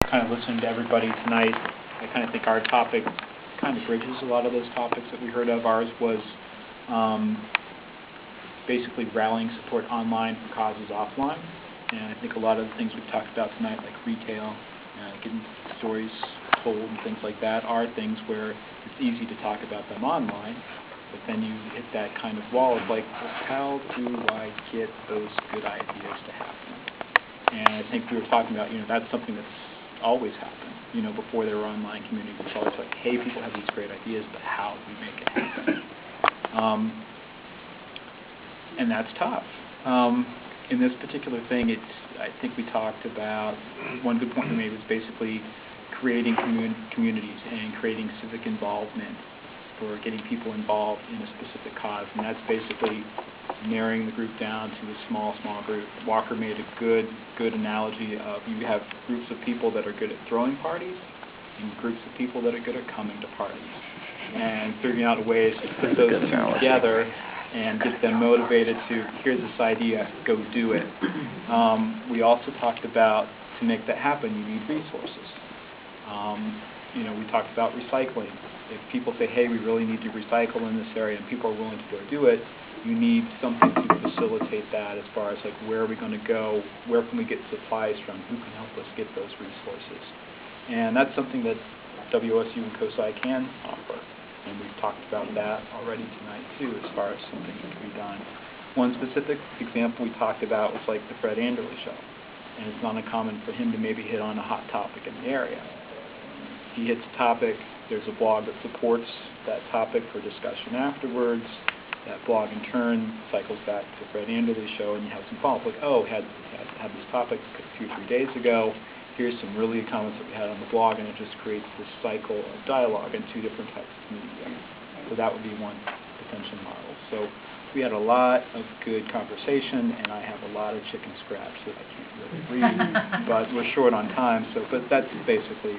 kind of listening to everybody tonight, I kind of think our topic kind of bridges a lot of those topics that we heard of. Ours was basically rallying support online for causes offline. And I think a lot of the things we've talked about tonight, like retail, getting stories told and things like that, are things where it's easy to talk about them online, but then you hit that kind of wall of like, well, how do I get those good ideas to happen? And I think we were talking about, that's something that's always happened. Before there were online communities, it's always like, hey, people have these great ideas, but how do we make it happen? And that's tough. In this particular thing, I think we talked about, one good point we made was basically creating communities and creating civic involvement for getting people involved in a specific cause. And that's basically narrowing the group down to a small group. Walker made a good analogy of you have groups of people that are good at throwing parties and groups of people that are good at coming to parties. And figuring out ways to put those two together and get them motivated to, here's this idea, go do it. We also talked about, to make that happen, you need resources. We talked about recycling. If people say, hey, we really need to recycle in this area, and people are willing to go do it, you need something to facilitate that as far as like, where are we going to go, where can we get supplies from, who can help us get those resources. And that's something that WSU and COSI can offer. And we've talked about that already tonight too, as far as something that can be done. One specific example we talked about was like the Fred Anderle show. And it's not uncommon for him to maybe hit on a hot topic in the area. He hits a topic, there's a blog that supports that topic for discussion afterwards. That blog in turn cycles back to the Fred Anderle show, and you have some follow-up, like, oh, had this topic a few, 3 days ago. Here's some really good comments that we had on the blog, and it just creates this cycle of dialogue in two different types of media. So that would be one potential model. So we had a lot of good conversation, and I have a lot of chicken scraps that I can't really read, but we're short on time. But that's basically